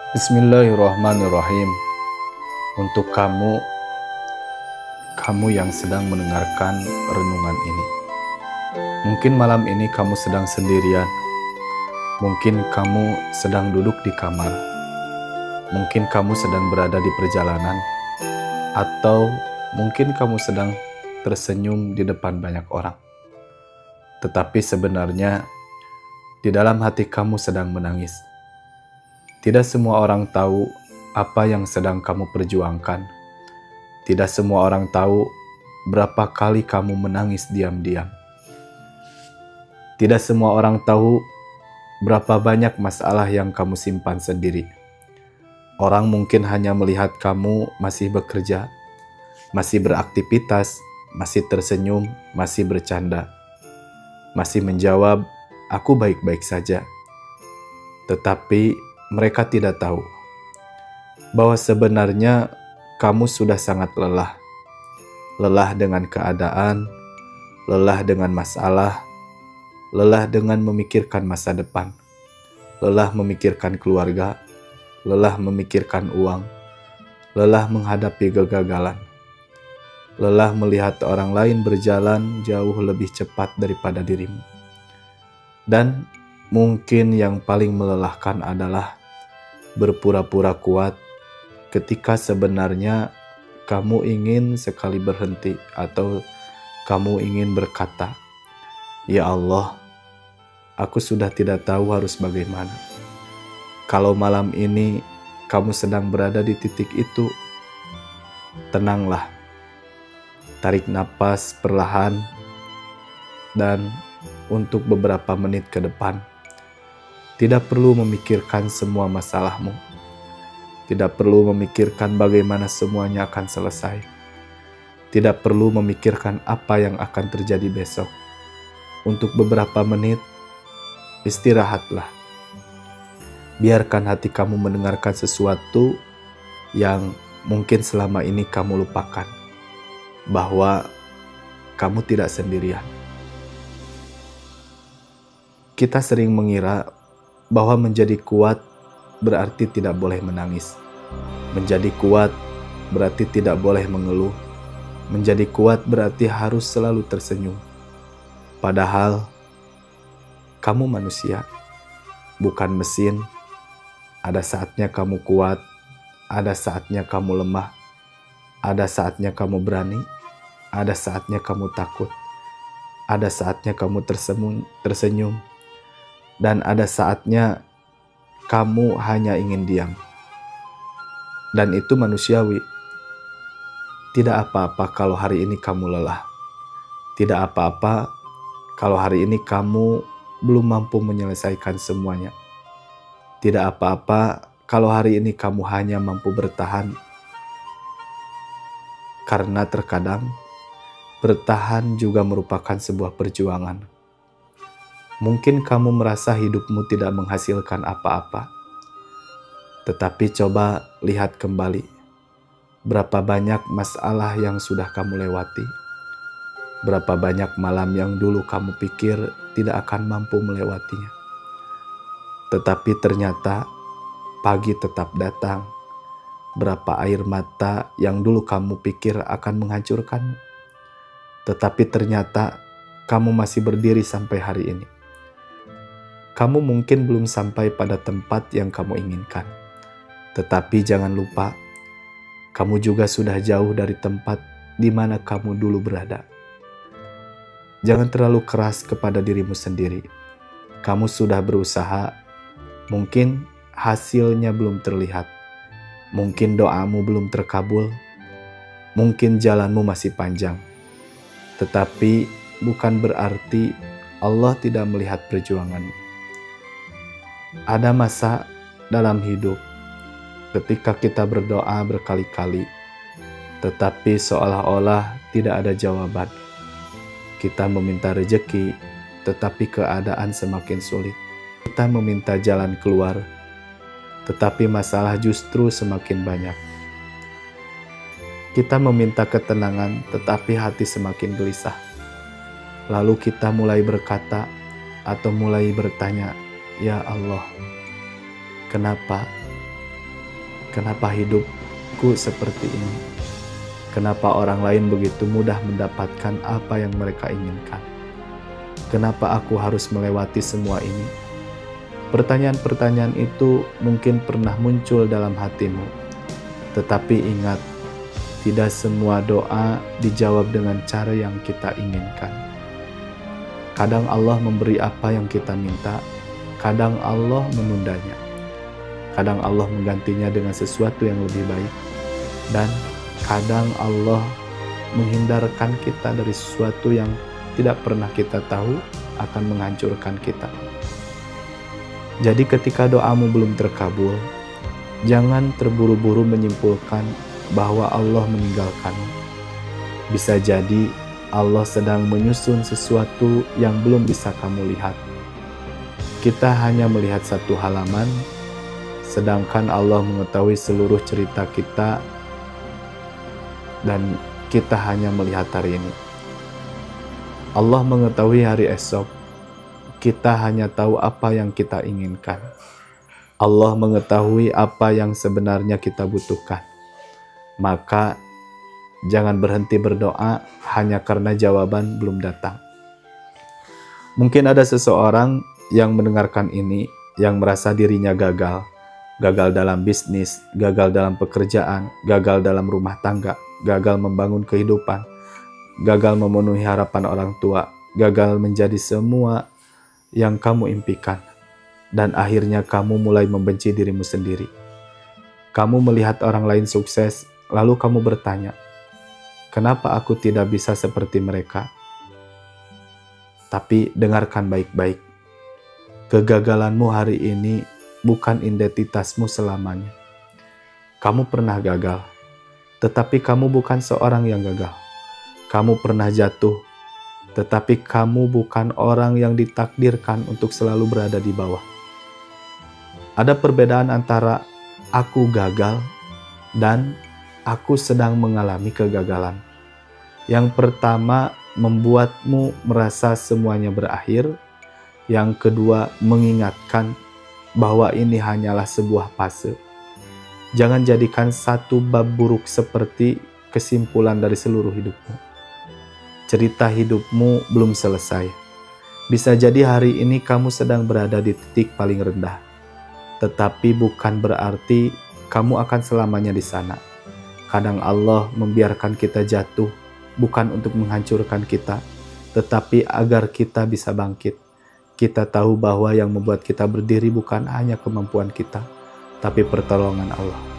Bismillahirrahmanirrahim. Untuk kamu yang sedang mendengarkan renungan ini. Mungkin malam ini kamu sedang sendirian. Mungkin kamu sedang duduk di kamar. Mungkin kamu sedang berada di perjalanan. Atau mungkin kamu sedang tersenyum di depan banyak orang. Tetapi sebenarnya di dalam hati kamu sedang menangis. Tidak semua orang tahu apa yang sedang kamu perjuangkan. Tidak semua orang tahu berapa kali kamu menangis diam-diam. Tidak semua orang tahu berapa banyak masalah yang kamu simpan sendiri. Orang mungkin hanya melihat kamu masih bekerja, masih beraktivitas, masih tersenyum, masih bercanda, masih menjawab, "Aku baik-baik saja." Tetapi mereka tidak tahu bahwa sebenarnya kamu sudah sangat lelah. Lelah dengan keadaan, lelah dengan masalah, lelah dengan memikirkan masa depan, lelah memikirkan keluarga, lelah memikirkan uang, lelah menghadapi kegagalan, lelah melihat orang lain berjalan jauh lebih cepat daripada dirimu. Dan mungkin yang paling melelahkan adalah berpura-pura kuat ketika sebenarnya kamu ingin sekali berhenti atau kamu ingin berkata, "Ya Allah, aku sudah tidak tahu harus bagaimana." Kalau malam ini kamu sedang berada di titik itu, tenanglah. Tarik napas perlahan dan untuk beberapa menit ke depan, tidak perlu memikirkan semua masalahmu. Tidak perlu memikirkan bagaimana semuanya akan selesai. Tidak perlu memikirkan apa yang akan terjadi besok. Untuk beberapa menit, istirahatlah. Biarkan hati kamu mendengarkan sesuatu yang mungkin selama ini kamu lupakan. Bahwa kamu tidak sendirian. Kita sering mengira bahwa menjadi kuat berarti tidak boleh menangis. Menjadi kuat berarti tidak boleh mengeluh. Menjadi kuat berarti harus selalu tersenyum. Padahal kamu manusia, bukan mesin. Ada saatnya kamu kuat, ada saatnya kamu lemah, ada saatnya kamu berani, ada saatnya kamu takut, ada saatnya kamu tersenyum, dan ada saatnya kamu hanya ingin diam. Dan itu manusiawi. Tidak apa-apa kalau hari ini kamu lelah. Tidak apa-apa kalau hari ini kamu belum mampu menyelesaikan semuanya. Tidak apa-apa kalau hari ini kamu hanya mampu bertahan. Karena terkadang bertahan juga merupakan sebuah perjuangan. Mungkin kamu merasa hidupmu tidak menghasilkan apa-apa. Tetapi coba lihat kembali. Berapa banyak masalah yang sudah kamu lewati. Berapa banyak malam yang dulu kamu pikir tidak akan mampu melewatinya. Tetapi ternyata pagi tetap datang. Berapa air mata yang dulu kamu pikir akan menghancurkanmu. Tetapi ternyata kamu masih berdiri sampai hari ini. Kamu mungkin belum sampai pada tempat yang kamu inginkan. Tetapi jangan lupa, kamu juga sudah jauh dari tempat di mana kamu dulu berada. Jangan terlalu keras kepada dirimu sendiri. Kamu sudah berusaha, mungkin hasilnya belum terlihat. Mungkin doamu belum terkabul. Mungkin jalanmu masih panjang. Tetapi bukan berarti Allah tidak melihat perjuanganmu. Ada masa dalam hidup ketika kita berdoa berkali-kali, tetapi seolah-olah tidak ada jawaban. Kita meminta rezeki, tetapi keadaan semakin sulit. Kita meminta jalan keluar, tetapi masalah justru semakin banyak. Kita meminta ketenangan, tetapi hati semakin gelisah. Lalu kita mulai berkata atau mulai bertanya, "Ya Allah, kenapa Kenapa hidupku seperti ini? Kenapa orang lain begitu mudah mendapatkan apa yang mereka inginkan? Kenapa aku harus melewati semua ini? Pertanyaan-pertanyaan itu mungkin pernah muncul dalam hatimu. Tetapi ingat, tidak semua doa dijawab dengan cara yang kita inginkan. Kadang Allah memberi apa yang kita minta, kadang Allah menundanya. Kadang Allah menggantinya dengan sesuatu yang lebih baik, dan kadang Allah menghindarkan kita dari sesuatu yang tidak pernah kita tahu akan menghancurkan kita. Jadi ketika doamu belum terkabul, jangan terburu-buru menyimpulkan bahwa Allah meninggalkanmu. Bisa jadi Allah sedang menyusun sesuatu yang belum bisa kamu lihat. Kita hanya melihat satu halaman, sedangkan Allah mengetahui seluruh cerita kita dan kita hanya melihat hari ini. Allah mengetahui hari esok, kita hanya tahu apa yang kita inginkan. Allah mengetahui apa yang sebenarnya kita butuhkan. Maka jangan berhenti berdoa hanya karena jawaban belum datang. Mungkin ada seseorang yang mendengarkan ini yang merasa dirinya gagal. Gagal dalam bisnis, gagal dalam pekerjaan, gagal dalam rumah tangga, gagal membangun kehidupan, gagal memenuhi harapan orang tua, gagal menjadi semua yang kamu impikan. Dan akhirnya kamu mulai membenci dirimu sendiri. Kamu melihat orang lain sukses, lalu kamu bertanya, kenapa aku tidak bisa seperti mereka? Tapi dengarkan baik-baik. Kegagalanmu hari ini bukan identitasmu selamanya. Kamu pernah gagal, tetapi kamu bukan seorang yang gagal. Kamu pernah jatuh, tetapi kamu bukan orang yang ditakdirkan untuk selalu berada di bawah. Ada perbedaan antara aku gagal dan aku sedang mengalami kegagalan. Yang pertama, membuatmu merasa semuanya berakhir. Yang kedua, mengingatkan bahwa ini hanyalah sebuah fase. Jangan jadikan satu bab buruk seperti kesimpulan dari seluruh hidupmu. Cerita hidupmu belum selesai. Bisa jadi hari ini kamu sedang berada di titik paling rendah. Tetapi bukan berarti kamu akan selamanya di sana. Kadang Allah membiarkan kita jatuh bukan untuk menghancurkan kita, tetapi agar kita bisa bangkit. Kita tahu bahwa yang membuat kita berdiri bukan hanya kemampuan kita, tapi pertolongan Allah.